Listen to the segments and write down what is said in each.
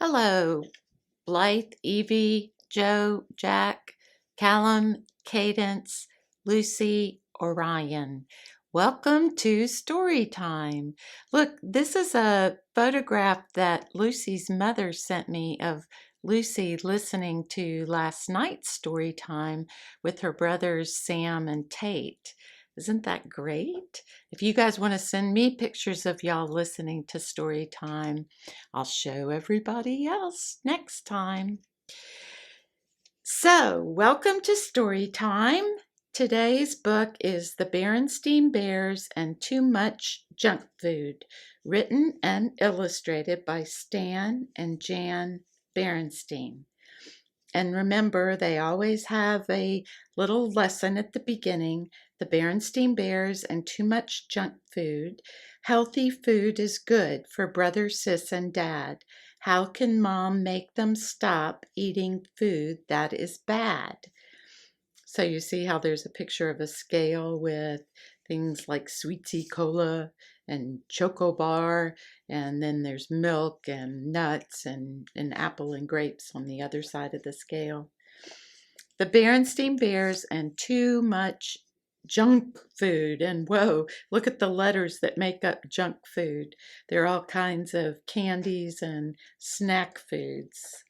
Hello, Blythe, Evie, Joe, Jack, Callum, Cadence, Lucy, Orion. Welcome to Story Time. Look, this is a photograph that Lucy's mother sent me of Lucy listening to last night's story time with her brothers Sam and Tate. Isn't that great? If you guys want to send me pictures of y'all listening to story time, I'll show everybody else next time. So, welcome to story time. Today's book is The Berenstain Bears and Too Much Junk Food, written and illustrated by Stan and Jan Berenstain. And remember, they always have a little lesson at the beginning. The Berenstain Bears and Too Much Junk Food. Healthy food is good for brother, sis, and dad. How can mom make them stop eating food that is bad? So you see how there's a picture of a scale with things like Sweetie Cola and Choco Bar, and then there's milk and nuts and an apple and grapes on the other side of the scale. The Berenstain Bears and Too Much Junk Food. And whoa, look at the letters that make up junk food. There are all kinds of candies and snack foods.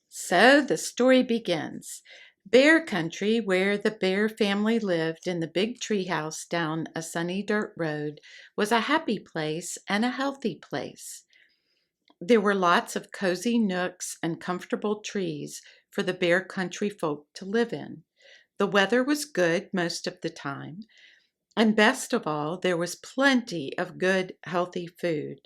So the story begins. Bear country, where the Bear family lived in the big treehouse down a sunny dirt road, was a happy place and a healthy place. There were lots of cozy nooks and comfortable trees for the Bear country folk to live in. The weather was good most of the time, and best of all, there was plenty of good, healthy food.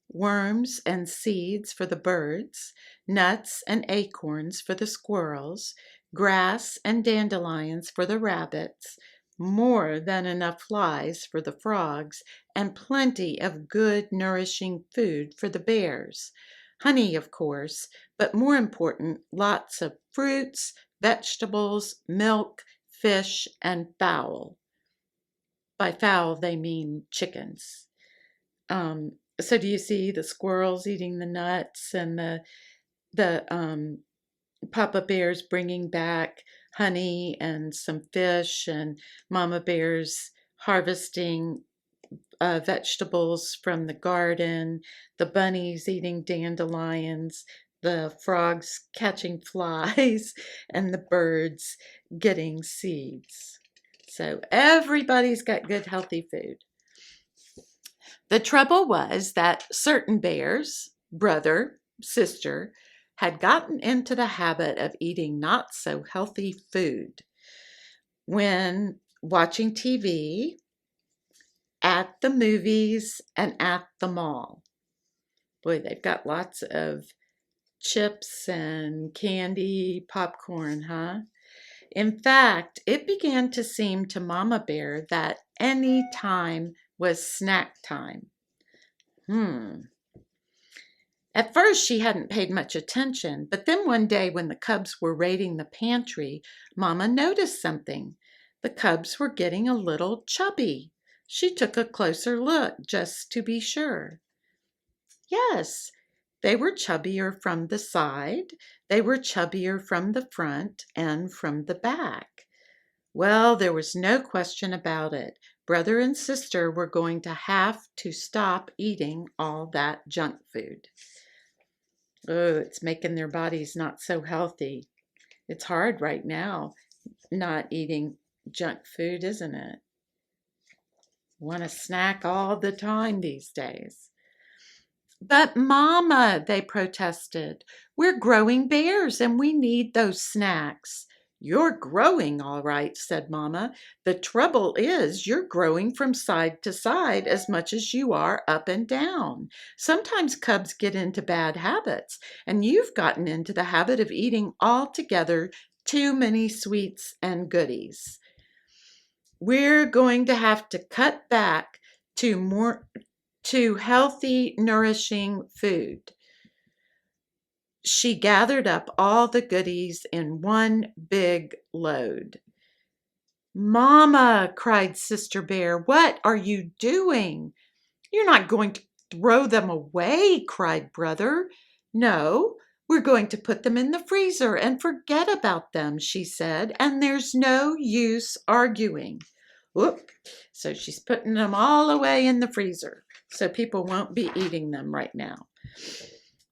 Worms and seeds for the birds, nuts and acorns for the squirrels, grass and dandelions for the rabbits, more than enough flies for the frogs, and plenty of good, nourishing food for the bears. Honey, of course, but more important, lots of fruits, vegetables, milk, fish, and fowl. By fowl, they mean chickens. So do you see the squirrels eating the nuts and the Papa Bear's bringing back honey and some fish, and Mama Bear's harvesting vegetables from the garden, the bunnies eating dandelions, the frogs catching flies, and the birds getting seeds. So everybody's got good, healthy food. The trouble was that certain bears, brother, sister, had gotten into the habit of eating not so healthy food. When watching TV, at the movies, and at the mall. Boy, they've got lots of chips and candy, popcorn, huh? In fact, it began to seem to Mama Bear that any time was snack time. At first, she hadn't paid much attention, but then one day when the cubs were raiding the pantry, Mama noticed something. The cubs were getting a little chubby. She took a closer look just to be sure. Yes, they were chubbier from the side, they were chubbier from the front and from the back. Well, there was no question about it. Brother and sister were going to have to stop eating all that junk food. Oh, it's making their bodies not so healthy. It's hard right now not eating junk food, isn't it? Want to snack all the time these days. But Mama, they protested, we're growing bears and we need those snacks. You're growing all right, said Mama. The trouble is you're growing from side to side as much as you are up and down. Sometimes cubs get into bad habits, and you've gotten into the habit of eating altogether too many sweets and goodies. We're going to have to cut back to healthy, nourishing food. She gathered up all the goodies in one big load. Mama, cried Sister Bear, what are you doing? You're not going Throw them away, cried Brother. No, we're going to put them in the freezer and forget about them, she said, and there's no use arguing. Whoop. So she's putting them all away in the freezer so people won't be eating them right now.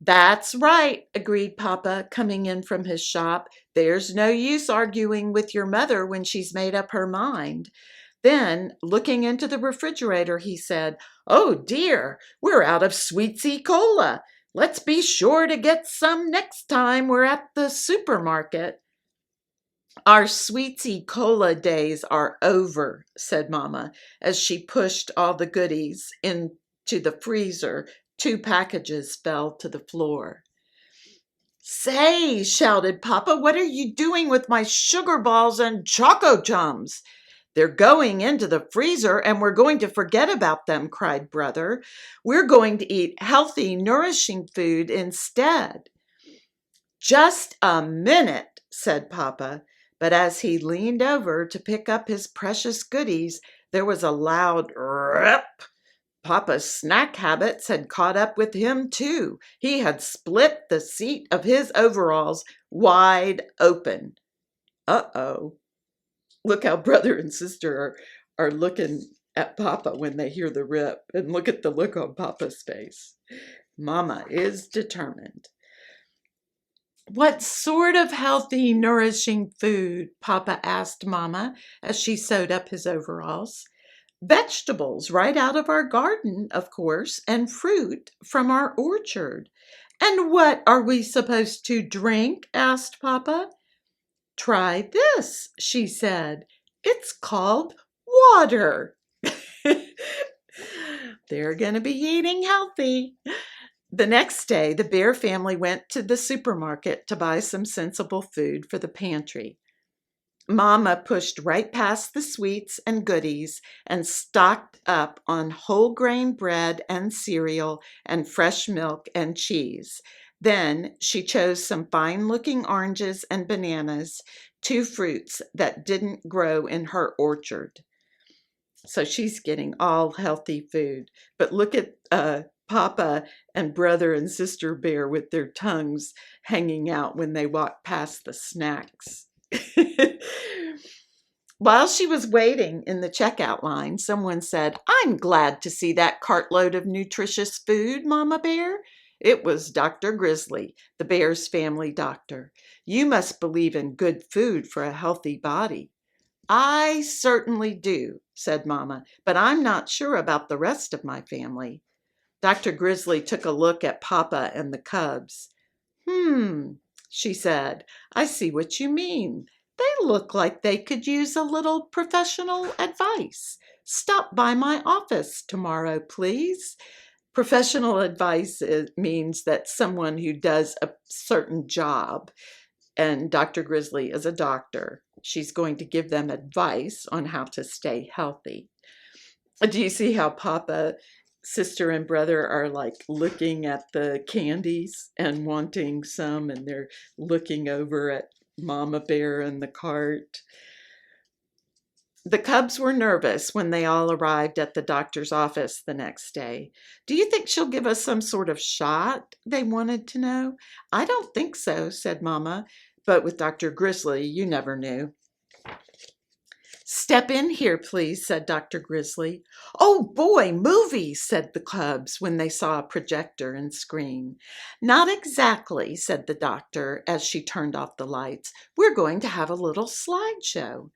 That's right, agreed Papa, coming in from his shop. There's no use arguing with your mother when she's made up her mind. Then, looking into the refrigerator, he said, Oh dear, we're out of Sweetsy Cola. Let's be sure to get some next time we're at the supermarket. Our Sweetsy Cola days are over, said Mama, as she pushed all the goodies into the freezer. 2 packages fell to the floor. Say, shouted Papa, what are you doing with my sugar balls and Choco Chums? They're going into the freezer and we're going to forget about them, cried Brother. We're going to eat healthy, nourishing food instead. Just a minute, said Papa, but as he leaned over to pick up his precious goodies, there was a loud rip. Papa's snack habits had caught up with him too. He had split the seat of his overalls wide open. Uh-oh. Look how brother and sister are looking at Papa when they hear the rip, and look at the look on Papa's face. Mama is determined. What sort of healthy, nourishing food? Papa asked Mama as she sewed up his overalls. Vegetables right out of our garden, of course, and fruit from our orchard. And what are we supposed to drink? Asked Papa. Try this, she said. It's called water. They're going to be eating healthy. The next day, the Bear family went to the supermarket to buy some sensible food for the pantry. Mama pushed right past the sweets and goodies and stocked up on whole grain bread and cereal and fresh milk and cheese. Then she chose some fine-looking oranges and bananas, 2 fruits that didn't grow in her orchard. So she's getting all healthy food. But look at Papa and brother and sister bear with their tongues hanging out when they walk past the snacks. While she was waiting in the checkout line, someone said, I'm glad to see that cartload of nutritious food, Mama Bear. It was Dr. Grizzly, the bear's family doctor. You must believe in good food for a healthy body. I certainly do, said Mama, but I'm not sure about the rest of my family. Dr. Grizzly took a look at Papa and the cubs. She said, I see what you mean. They look like they could use a little professional advice. Stop by my office tomorrow, please. Professional advice means that someone who does a certain job, and Dr. Grizzly is a doctor. She's going to give them advice on how to stay healthy. Do you see how Papa, sister, and brother are like looking at the candies and wanting some, and they're looking over at Mama Bear in the cart? The cubs were nervous when they all arrived at the doctor's office the next day. Do you think she'll give us some sort of shot? They wanted to know. I don't think so, said Mama, but with Dr. Grizzly, you never knew. Step in here, please, said Dr. Grizzly. Oh boy, movies, said the cubs when they saw a projector and screen. Not exactly, said the doctor as she turned off the lights. We're going to have a little slideshow.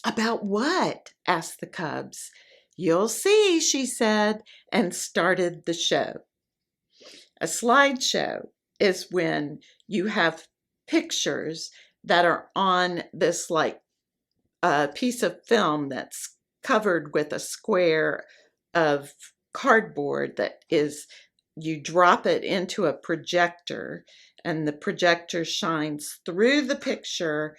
About what? Asked the cubs. You'll see, she said, and started the show. A slideshow is when you have pictures that are on this piece of film that's covered with a square of cardboard that is, you drop it into a projector and the projector shines through the picture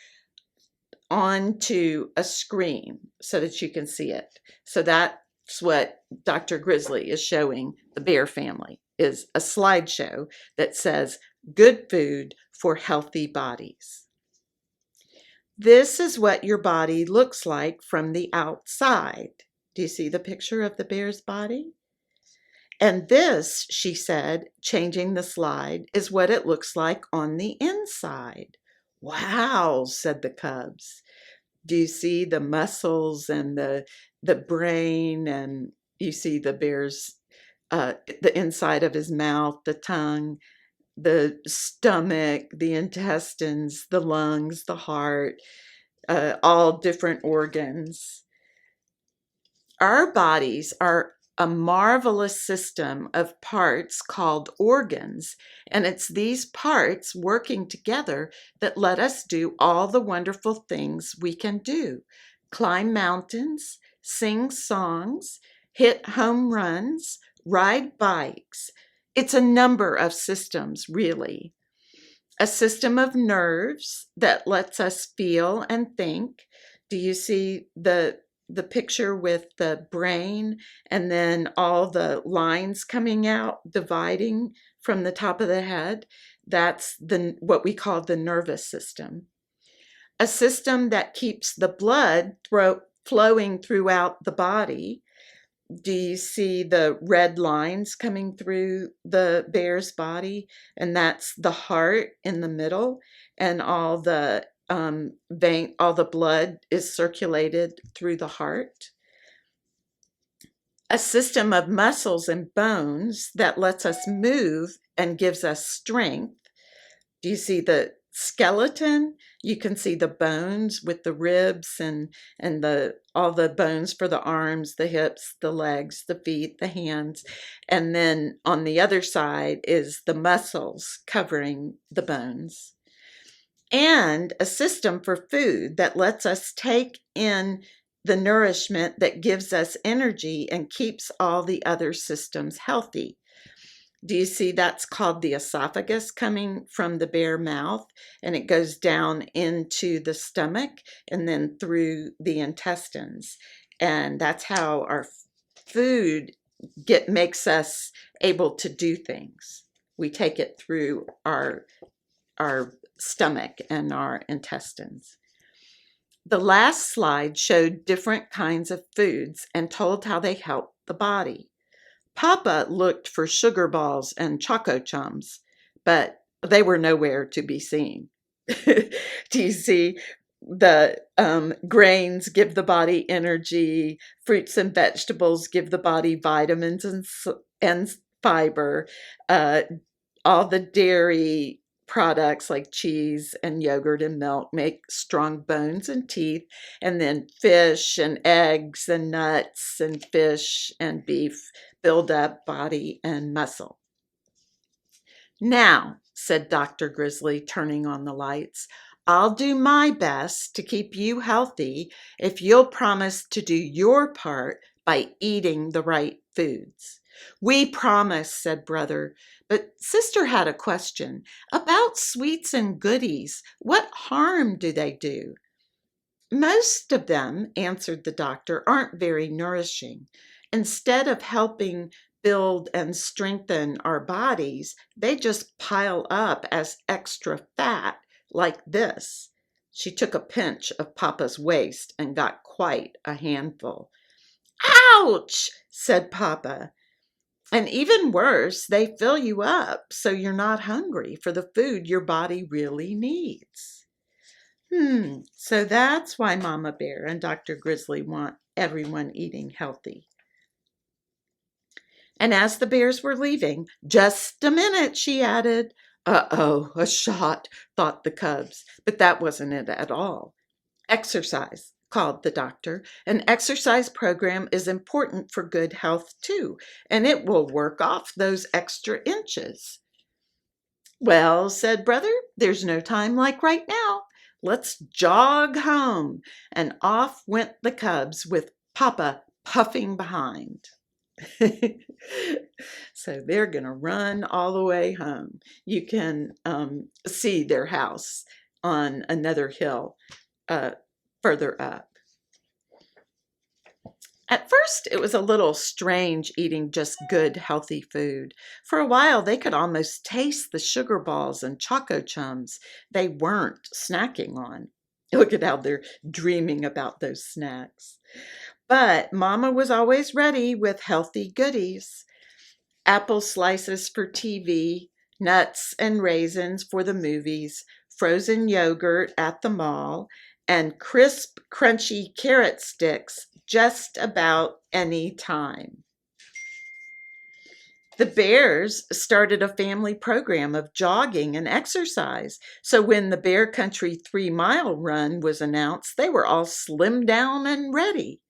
onto a screen so that you can see it. So that's what Dr. Grizzly is showing the Bear family, is a slideshow that says good food for healthy bodies. This is what your body looks like from the outside. Do you see the picture of the bear's body? And this, she said, changing the slide, is what it looks like on the inside. Wow, said the cubs. Do you see the muscles and the brain, and you see the bear's the inside of his mouth, the tongue, the stomach, the intestines, the lungs, the heart, all different organs. Our bodies are a marvelous system of parts called organs, and it's these parts working together that let us do all the wonderful things we can do: climb mountains, sing songs, hit home runs, ride bikes. It's a number of systems, really. A system of nerves that lets us feel and think. Do you see the picture with the brain and then all the lines coming out dividing from the top of the head? That's the what we call the nervous system. A system that keeps the blood flowing throughout the body. Do you see the red lines coming through the bear's body? And that's the heart in the middle, and all the all the blood is circulated through the heart. A system of muscles and bones that lets us move and gives us strength. Do you see the skeleton? You can see the bones with the ribs and the all the bones for the arms, the hips, the legs, the feet, the hands. And then on the other side is the muscles covering the bones. And a system for food that lets us take in the nourishment that gives us energy and keeps all the other systems healthy. Do you see that's called the esophagus coming from the bare mouth, and it goes down into the stomach and then through the intestines. And that's how our food makes us able to do things. We take it through our stomach and our intestines. The last slide showed different kinds of foods and told how they help the body. Papa looked for sugar balls and choco chums, but they were nowhere to be seen. Do you see the grains give the body energy, fruits and vegetables give the body vitamins and fiber, all the dairy products like cheese and yogurt and milk make strong bones and teeth, and then fish and eggs and nuts and fish and beef build up body and muscle. Now, said Dr. Grizzly, turning on the lights, I'll do my best to keep you healthy if you'll promise to do your part by eating the right foods. We promise, said Brother, but Sister had a question. About sweets and goodies, what harm do they do? Most of them, answered the doctor, aren't very nourishing. Instead of helping build and strengthen our bodies, they just pile up as extra fat, like this. She took a pinch of Papa's waist and got quite a handful. Ouch, said Papa. And even worse, they fill you up so you're not hungry for the food your body really needs. So that's why Mama Bear and Dr. Grizzly want everyone eating healthy. And as the bears were leaving, just a minute, she added. Uh-oh, a shot, thought the cubs, but that wasn't it at all. Exercise, called the doctor. An exercise program is important for good health too, and it will work off those extra inches. Well, said Brother, there's no time like right now. Let's jog home. And off went the cubs with Papa puffing behind. So they're going to run all the way home. You can see their house on another hill further up. At first, it was a little strange eating just good, healthy food. For a while, they could almost taste the sugar balls and choco chums they weren't snacking on. Look at how they're dreaming about those snacks. But Mama was always ready with healthy goodies. apple slices for TV, nuts and raisins for the movies, frozen yogurt at the mall, and crisp, crunchy carrot sticks just about any time. The Bears started a family program of jogging and exercise. So when the Bear Country 3-mile run was announced, they were all slimmed down and ready.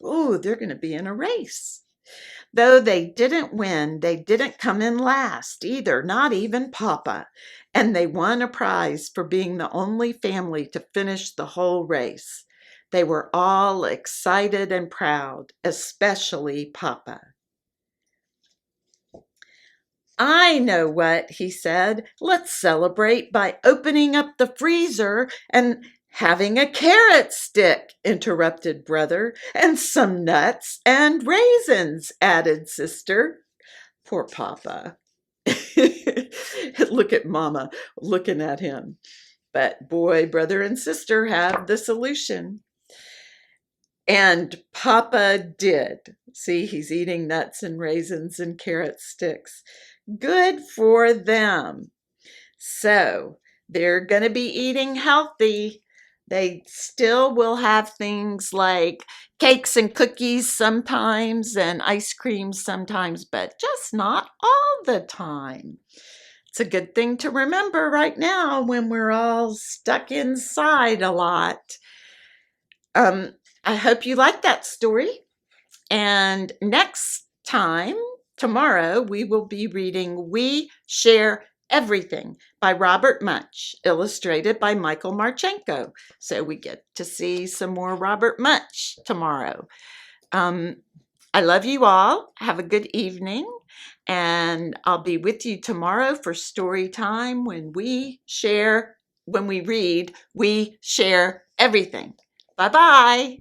Ooh, they're going to be in a race. Though they didn't win, they didn't come in last either, not even Papa. And they won a prize for being the only family to finish the whole race. They were all excited and proud, especially Papa. I know what, he said. Let's celebrate by opening up the freezer and having a carrot stick, interrupted Brother, and some nuts and raisins, added Sister. Poor Papa. Look at Mama looking at him. But boy, Brother and Sister have the solution. And Papa did. See, he's eating nuts and raisins and carrot sticks. Good for them. So they're going to be eating healthy. They still will have things like cakes and cookies sometimes and ice cream sometimes, but just not all the time. It's a good thing to remember right now when we're all stuck inside a lot. I hope you like that story. And next time, tomorrow, we will be reading We Share Everything by Robert Munch, illustrated by Michael Marchenko. So we get to see some more Robert Munch tomorrow. I love you all. Have a good evening. And I'll be with you tomorrow for story time when we read We Share Everything. Bye-bye.